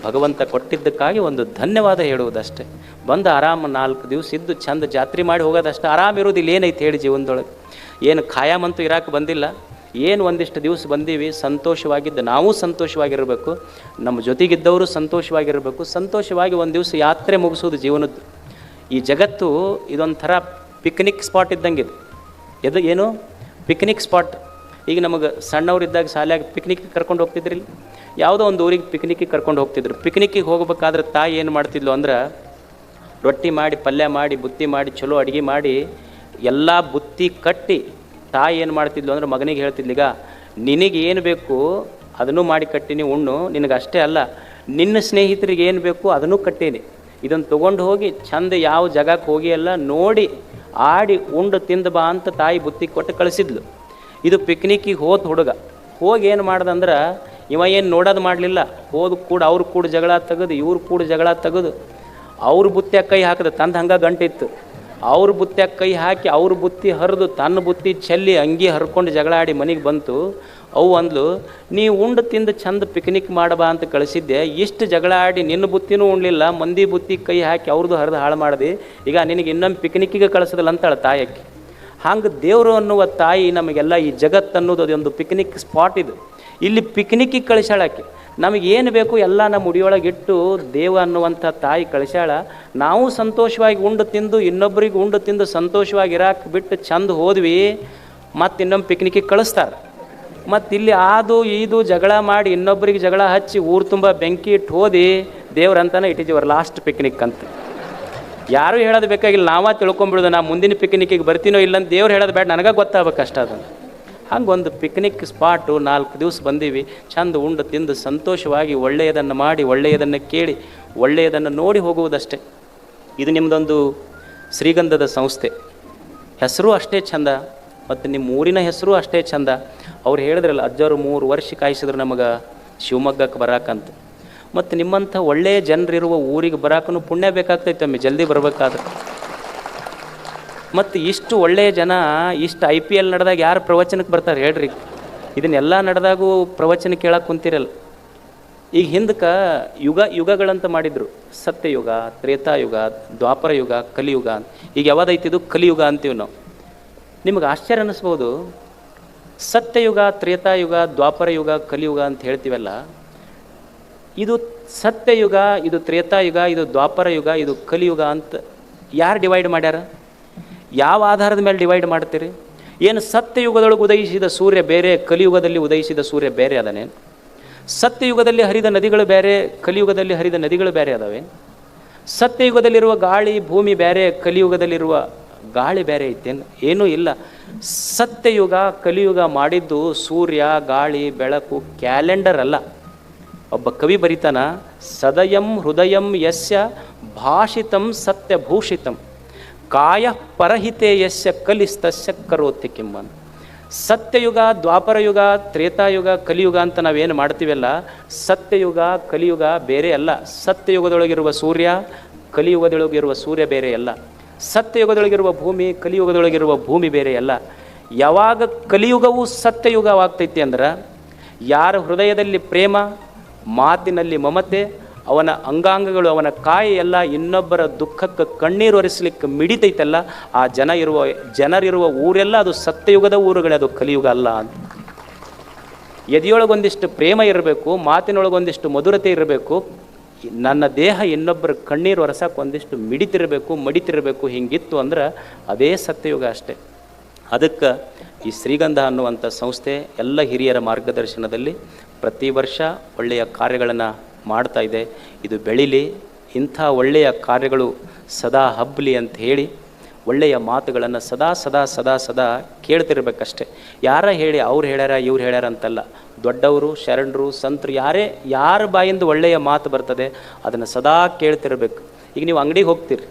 ಭಗವಂತ ಕೊಟ್ಟಿದ್ದಕ್ಕಾಗಿ ಒಂದು ಧನ್ಯವಾದ ಹೇಳುವುದಷ್ಟೇ. ಬಂದು ಆರಾಮ 4 ದಿವಸ ಇದ್ದು ಚಂದ ಜಾತ್ರೆ ಮಾಡಿ ಹೋಗೋದಷ್ಟೇ. ಆರಾಮಿರೋದಿಲ್ಲ, ಏನೈತೆ ಹೇಳಿ ಜೀವನದೊಳಗೆ. ಏನು ಖಾಯಮಂತೂ ಇರಾಕೆ ಬಂದಿಲ್ಲ, ಏನು ಒಂದಿಷ್ಟು ದಿವಸ ಬಂದೀವಿ. ಸಂತೋಷವಾಗಿದ್ದು ನಾವು ಸಂತೋಷವಾಗಿರಬೇಕು, ನಮ್ಮ ಜೊತೆಗಿದ್ದವರು ಸಂತೋಷವಾಗಿರಬೇಕು. ಸಂತೋಷವಾಗಿ ಒಂದು ದಿವಸ ಯಾತ್ರೆ ಮುಗಿಸೋದು ಜೀವನದ್ದು. ಈ ಜಗತ್ತು ಇದೊಂಥರ ಪಿಕ್ನಿಕ್ ಸ್ಪಾಟ್ ಇದ್ದಂಗೆ ಇದು. ಏನು ಪಿಕ್ನಿಕ್ ಸ್ಪಾಟ್? ಈಗ ನಮಗೆ ಸಣ್ಣವರಿದ್ದಾಗ ಶಾಲೆಯಾಗಿ ಪಿಕ್ನಿಕ್ಗೆ ಕರ್ಕೊಂಡು ಹೋಗ್ತಿದ್ರಿಲ್ಲ, ಯಾವುದೋ ಒಂದು ಊರಿಗೆ ಪಿಕ್ನಿಕ್ಕಿಗೆ ಕರ್ಕೊಂಡು ಹೋಗ್ತಿದ್ರು. ಪಿಕ್ನಿಕ್ಕಿಗೆ ಹೋಗ್ಬೇಕಾದ್ರೆ ತಾಯಿ ಏನು ಮಾಡ್ತಿದ್ಲು ಅಂದ್ರೆ, ರೊಟ್ಟಿ ಮಾಡಿ, ಪಲ್ಯ ಮಾಡಿ, ಬುತ್ತಿ ಮಾಡಿ, ಚಲೋ ಅಡುಗೆ ಮಾಡಿ, ಎಲ್ಲ ಬುತ್ತಿ ಕಟ್ಟಿ ತಾಯಿ ಏನು ಮಾಡ್ತಿದ್ಲು ಅಂದ್ರೆ ಮಗನಿಗೆ ಹೇಳ್ತಿದ್ಲು, ಈಗ ನಿನಗೆ ಏನು ಬೇಕು ಅದನ್ನು ಮಾಡಿ ಕಟ್ಟೀನಿ, ಉಣ್ಣು. ನಿನಗೆ ಅಷ್ಟೇ ಅಲ್ಲ, ನಿನ್ನ ಸ್ನೇಹಿತರಿಗೆ ಏನು ಬೇಕು ಅದನ್ನು ಕಟ್ಟೀನಿ. ಇದನ್ನು ತೊಗೊಂಡು ಹೋಗಿ ಚಂದ ಯಾವ ಜಾಗಕ್ಕೆ ಹೋಗಿ ಎಲ್ಲ ನೋಡಿ ಆಡಿ ಉಂಡು ತಿಂದು ಬಾ ಅಂತ ತಾಯಿ ಬುತ್ತಿ ಕೊಟ್ಟು ಕಳಿಸಿದ್ಲು. ಇದು ಪಿಕ್ನಿಕ್ಕಿಗೆ ಹೋದ ಹುಡುಗ ಹೋಗಿ ಏನು ಮಾಡ್ದಂದ್ರೆ, ಇವ ಏನು ನೋಡೋದು ಮಾಡಲಿಲ್ಲ. ಹೋದ ಕೂಡ ಅವ್ರು ಕೂಡ ಜಗಳ ತೆಗೆದು, ಇವ್ರು ಕೂಡ ಜಗಳ ತೆಗೆದು, ಅವ್ರ ಬುತ್ತಿಯಾಗ ಕೈ ಹಾಕಿದ, ತಂದು ಹಂಗೆ ಗಂಟಿತ್ತು. ಅವ್ರ ಬುತ್ತಿಯಾಗ ಕೈ ಹಾಕಿ ಅವ್ರ ಬುತ್ತಿ ಹರಿದು ತನ್ನ ಬುತ್ತಿ ಚೆಲ್ಲಿ ಅಂಗಿ ಹರ್ಕೊಂಡು ಜಗಳ ಆಡಿ ಮನೆಗೆ ಬಂತು. ಅವು ಅಂದ್ಲು, ನೀ ಉಂಡು ತಿಂದು ಚಂದ ಪಿಕ್ನಿಕ್ ಮಾಡಬಾ ಅಂತ ಕಳಿಸಿದ್ದೆ, ಇಷ್ಟು ಜಗಳ ಆಡಿ ನಿನ್ನ ಬುತ್ತಿನೂ ಉಣ್ಲಿಲ್ಲ, ಮಂದಿ ಬುತ್ತಿ ಕೈ ಹಾಕಿ ಅವ್ರದ್ದು ಹರಿದು ಹಾಳು ಮಾಡಿದೆ, ಈಗ ನಿನಗೆ ಇನ್ನೊಮ್ಮೆ ಪಿಕ್ನಿಕ್ಕಿಗೆ ಕಳಿಸೋದಿಲ್ಲ ಅಂತಾಳೆ ತಾಯಕ್ಕೆ. ಹಂಗೆ ದೇವರು ಅನ್ನುವ ತಾಯಿ ನಮಗೆಲ್ಲ ಈ ಜಗತ್ತು ಅನ್ನೋದು ಅದೊಂದು ಪಿಕ್ನಿಕ್ ಸ್ಪಾಟ್ ಇದು. ಇಲ್ಲಿ ಪಿಕ್ನಿಕ್ಕಿಗೆ ಕಳಿಸಾಳಕ್ಕೆ ನಮಗೇನು ಬೇಕು ಎಲ್ಲ ನಮ್ಮ ಉಡಿಯೊಳಗೆ ಇಟ್ಟು ದೇವ ಅನ್ನುವಂಥ ತಾಯಿ ಕಳಿಸಾಳ. ನಾವು ಸಂತೋಷವಾಗಿ ಉಂಡು ತಿಂದು ಇನ್ನೊಬ್ಬರಿಗೆ ಉಂಡು ತಿಂದು ಸಂತೋಷವಾಗಿ ಇರಾಕೆ ಬಿಟ್ಟು ಚಂದ ಹೋದ್ವಿ, ಮತ್ತು ಇನ್ನೊಮ್ಮೆ ಪಿಕ್ನಿಕ್ಕಿಗೆ ಕಳಿಸ್ತಾರೆ. ಮತ್ತು ಇಲ್ಲಿ ಅದು ಇದು ಜಗಳ ಮಾಡಿ ಇನ್ನೊಬ್ಬರಿಗೆ ಜಗಳ ಹಚ್ಚಿ ಊರು ತುಂಬ ಬೆಂಕಿ ಇಟ್ಟು ಹೋದಿ ದೇವ್ರಂತಾನೆ ಇಟ್ಟಿದ್ದೀವ್ರ ಲಾಸ್ಟ್ ಪಿಕ್ನಿಕ್ ಅಂತ. ಯಾರೂ ಹೇಳೋದು ಬೇಕಾಗಿಲ್ಲ, ನಾವೇ ತಿಳ್ಕೊಂಬಿಡೋದು. ನಾ ಮುಂದಿನ ಪಿಕ್ನಿಕ್ಕಿಗೆ ಬರ್ತೀನೋ ಇಲ್ಲಂತ ದೇವ್ರು ಹೇಳೋದು ಬೇಡ, ನನಗೆ ಗೊತ್ತಾಗಬೇಕು ಅಷ್ಟ ಅದನ್ನು. ಹಂಗೊಂದು ಪಿಕ್ನಿಕ್ ಸ್ಪಾಟು 4 ದಿವಸ ಬಂದೀವಿ, ಚಂದ ಉಂಡು ತಿಂದು ಸಂತೋಷವಾಗಿ ಒಳ್ಳೆಯದನ್ನು ಮಾಡಿ ಒಳ್ಳೆಯದನ್ನು ಕೇಳಿ ಒಳ್ಳೆಯದನ್ನು ನೋಡಿ ಹೋಗುವುದಷ್ಟೇ. ಇದು ನಿಮ್ಮದೊಂದು ಶ್ರೀಗಂಧದ ಸಂಸ್ಥೆ, ಹೆಸರು ಅಷ್ಟೇ ಚಂದ, ಮತ್ತು ನಿಮ್ಮ ಊರಿನ ಹೆಸರು ಅಷ್ಟೇ ಚಂದ. ಅವ್ರು ಹೇಳಿದ್ರಲ್ಲ, ಅಜ್ಜವರು 3 ವರ್ಷ ಕಾಯಿಸಿದ್ರು ನಮಗೆ ಶಿವಮೊಗ್ಗಕ್ಕೆ ಬರಾಕಂತ. ಮತ್ತು ನಿಮ್ಮಂಥ ಒಳ್ಳೆಯ ಜನರಿರುವ ಊರಿಗೆ ಬರಾಕೂ ಪುಣ್ಯ ಬೇಕಾಗ್ತೈತೆ ಒಮ್ಮೆ ಜಲ್ದಿ ಬರಬೇಕಾದ್ರೆ. ಮತ್ತು ಇಷ್ಟು ಒಳ್ಳೆಯ ಜನ ಇಷ್ಟು IPL ನಡೆದಾಗ ಯಾರು ಪ್ರವಚನಕ್ಕೆ ಬರ್ತಾರೆ ಹೇಳ್ರಿ? ಇದನ್ನೆಲ್ಲ ನಡೆದಾಗೂ ಪ್ರವಚನ ಕೇಳಕ್ಕೆ ಕುಂತಿರಲ್ಲ. ಈಗ ಹಿಂದಕ್ಕೆ ಯುಗಗಳಂತ ಮಾಡಿದರು, ಸತ್ಯಯುಗ, ತ್ರೇತಾಯುಗ, ದ್ವಾಪರ ಯುಗ, ಕಲಿಯುಗ ಅಂತ. ಈಗ ಯಾವ್ದೈತಿದು ಕಲಿಯುಗ ಅಂತೀವಿ ನಾವು. ನಿಮಗೆ ಆಶ್ಚರ್ಯ ಅನ್ನಿಸ್ಬೋದು, ಸತ್ಯಯುಗ, ತ್ರೇತಾಯುಗ, ದ್ವಾಪರ ಯುಗ, ಕಲಿಯುಗ ಅಂತ ಹೇಳ್ತೀವಲ್ಲ, ಇದು ಸತ್ಯಯುಗ, ಇದು ತ್ರೇತಾಯುಗ, ಇದು ದ್ವಾಪರ ಯುಗ, ಇದು ಕಲಿಯುಗ ಅಂತ ಯಾರು ಡಿವೈಡ್ ಮಾಡ್ಯಾರ? ಯಾವ ಆಧಾರದ ಮೇಲೆ ಡಿವೈಡ್ ಮಾಡ್ತೀರಿ? ಏನು ಸತ್ಯಯುಗದೊಳಗೆ ಉದಯಿಸಿದ ಸೂರ್ಯ ಬೇರೆ, ಕಲಿಯುಗದಲ್ಲಿ ಉದಯಿಸಿದ ಸೂರ್ಯ ಬೇರೆ ಅದಾನೆ? ಸತ್ಯಯುಗದಲ್ಲಿ ಹರಿದ ನದಿಗಳು ಬೇರೆ, ಕಲಿಯುಗದಲ್ಲಿ ಹರಿದ ನದಿಗಳು ಬೇರೆ ಅದಾವೆ? ಸತ್ಯಯುಗದಲ್ಲಿರುವ ಗಾಳಿ ಭೂಮಿ ಬೇರೆ, ಕಲಿಯುಗದಲ್ಲಿರುವ ಗಾಳಿ ಬೇರೆ ಐತೇನು? ಏನೂ ಇಲ್ಲ. ಸತ್ಯಯುಗ ಕಲಿಯುಗ ಮಾಡಿದ್ದು ಸೂರ್ಯ, ಗಾಳಿ, ಬೆಳಕು, ಕ್ಯಾಲೆಂಡರ್ ಅಲ್ಲ. ಒಬ್ಬ ಕವಿ ಬರಿತಾನ, ಸದಯಂ ಹೃದಯಂ ಯಸ್ಯ ಭಾಷಿತಂ ಸತ್ಯಭೂಷಿತಂ ಕಾಯ ಪರಹಿತೆ ಯಸ್ಯ ಕಲಿಸ್ತಸ್ಯ ಕರೋತಿ ಕಿಮ್ಮನ್. ಸತ್ಯಯುಗ, ದ್ವಾಪರಯುಗ, ತ್ರೇತಾಯುಗ, ಕಲಿಯುಗ ಅಂತ ನಾವೇನು ಮಾಡ್ತೀವಲ್ಲ, ಸತ್ಯಯುಗ ಕಲಿಯುಗ ಬೇರೆ ಅಲ್ಲ. ಸತ್ಯಯುಗದೊಳಗಿರುವ ಸೂರ್ಯ ಕಲಿಯುಗದೊಳಗಿರುವ ಸೂರ್ಯ ಬೇರೆ ಅಲ್ಲ. ಸತ್ಯಯುಗದೊಳಗಿರುವ ಭೂಮಿ ಕಲಿಯುಗದೊಳಗಿರುವ ಭೂಮಿ ಬೇರೆ ಅಲ್ಲ. ಯಾವಾಗ ಕಲಿಯುಗವು ಸತ್ಯಯುಗವಾಗ್ತೈತಿ ಅಂದ್ರೆ, ಯಾರ ಹೃದಯದಲ್ಲಿ ಪ್ರೇಮ, ಮಾತಿನಲ್ಲಿ ಮಮತೆ, ಅವನ ಅಂಗಾಂಗಗಳು, ಅವನ ಕಾಯಿ ಎಲ್ಲ ಇನ್ನೊಬ್ಬರ ದುಃಖಕ್ಕೆ ಕಣ್ಣೀರು ಒರೆಸಲಿಕ್ಕೆ ಮಿಡಿತೈತಲ್ಲ, ಆ ಜನರಿರುವ ಊರೆಲ್ಲ ಅದು ಸತ್ಯಯುಗದ ಊರುಗಳೇ, ಅದು ಕಲಿಯುಗ ಅಲ್ಲ ಅಂತ. ಎದೆಯೊಳಗೊಂದಿಷ್ಟು ಪ್ರೇಮ ಇರಬೇಕು, ಮಾತಿನೊಳಗೊಂದಿಷ್ಟು ಮಧುರತೆ ಇರಬೇಕು, ನನ್ನ ದೇಹ ಇನ್ನೊಬ್ಬರ ಕಣ್ಣೀರು ಒರೆಸಕ್ಕೆ ಒಂದಿಷ್ಟು ಮಡಿತಿರಬೇಕು. ಹಿಂಗಿತ್ತು ಅಂದ್ರೆ ಅದೇ ಸತ್ಯಯುಗ ಅಷ್ಟೇ. ಅದಕ್ಕೆ ಈ ಶ್ರೀಗಂಧ ಅನ್ನುವಂಥ ಸಂಸ್ಥೆ ಎಲ್ಲ ಹಿರಿಯರ ಮಾರ್ಗದರ್ಶನದಲ್ಲಿ ಪ್ರತಿ ವರ್ಷ ಒಳ್ಳೆಯ ಕಾರ್ಯಗಳನ್ನು ಮಾಡ್ತಾ ಇದೆ. ಇದು ಬೆಳೀಲಿ, ಇಂಥ ಒಳ್ಳೆಯ ಕಾರ್ಯಗಳು ಸದಾ ಹಬ್ಬಲಿ ಅಂತ ಹೇಳಿ ಒಳ್ಳೆಯ ಮಾತುಗಳನ್ನು ಸದಾ ಸದಾ ಸದಾ ಸದಾ ಕೇಳ್ತಿರ್ಬೇಕಷ್ಟೆ. ಯಾರ ಹೇಳಿ ಅವ್ರು ಹೇಳ್ಯಾರ ಇವ್ರು ಹೇಳ್ಯಾರ ಅಂತಲ್ಲ, ದೊಡ್ಡವರು, ಶರಣರು, ಸಂತರು ಯಾರ ಬಾಯಿಂದ ಒಳ್ಳೆಯ ಮಾತು ಬರ್ತದೆ ಅದನ್ನು ಸದಾ ಕೇಳ್ತಿರ್ಬೇಕು. ಈಗ ನೀವು ಅಂಗಡಿಗೆ ಹೋಗ್ತೀರಿ,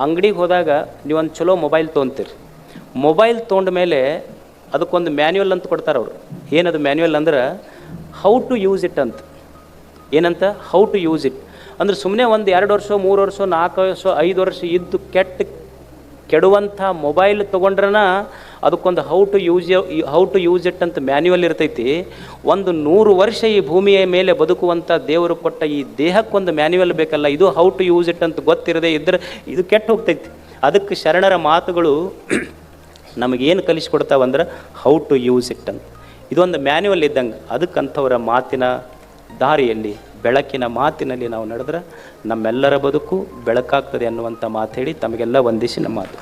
ಅಂಗಡಿಗೆ ಹೋದಾಗ ನೀವೊಂದು ಚಲೋ ಮೊಬೈಲ್ ತೊಗೊತೀರಿ. ಮೊಬೈಲ್ ತೊಗೊಂಡ ಮೇಲೆ ಅದಕ್ಕೊಂದು ಮ್ಯಾನ್ಯುವಲ್ ಅಂತ ಕೊಡ್ತಾರೆ ಅವರು. ಏನದು ಮ್ಯಾನ್ಯುವಲ್ ಅಂದ್ರೆ ಹೌ ಟು ಯೂಸ್ ಇಟ್ ಅಂತ. ಏನಂತ? ಹೌ ಟು ಯೂಸ್ ಇಟ್ ಅಂದ್ರೆ ಸುಮ್ಮನೆ ಒಂದು 2 ವರ್ಷ 3 ವರ್ಷ 4 ವರ್ಷ 5 ವರ್ಷ ಇದ್ದು ಕೆಡುವಂಥ ಮೊಬೈಲ್ ತೊಗೊಂಡ್ರನ ಅದಕ್ಕೊಂದು ಹೌ ಟು ಯೂಸ್ ಇಟ್ ಅಂತ ಮ್ಯಾನ್ಯುವಲ್ ಇರ್ತೈತಿ. ಒಂದು 100 ವರ್ಷ ಈ ಭೂಮಿಯ ಮೇಲೆ ಬದುಕುವಂಥ ದೇವರು ಕೊಟ್ಟ ಈ ದೇಹಕ್ಕೊಂದು ಮ್ಯಾನ್ಯುವಲ್ ಬೇಕಲ್ಲ, ಇದು ಹೌ ಟು ಯೂಸ್ ಇಟ್ ಅಂತ ಗೊತ್ತಿರದೆ ಇದ್ದರೆ ಇದು ಕೆಟ್ಟು ಹೋಗ್ತೈತಿ. ಅದಕ್ಕೆ ಶರಣರ ಮಾತುಗಳು ನಮಗೇನು ಕಲಿಸ್ಕೊಡ್ತಾವಂದ್ರೆ ಹೌ ಟು ಯೂಸ್ ಇಟ್ ಅಂತ. ಇದೊಂದು ಮ್ಯಾನ್ಯುವಲ್ ಇದ್ದಂಗೆ. ಅದಕ್ಕಂಥವರ ಮಾತಿನ ದಾರಿಯಲ್ಲಿ, ಬೆಳಕಿನ ಮಾತಿನಲ್ಲಿ ನಾವು ನಡೆದ್ರೆ ನಮ್ಮೆಲ್ಲರ ಬದುಕು ಬೆಳಕಾಗ್ತದೆ ಅನ್ನುವಂಥ ಮಾತು ಹೇಳಿ ತಮಗೆಲ್ಲ ವಂದಿಸಿ ನಮ್ಮ ಮಾತು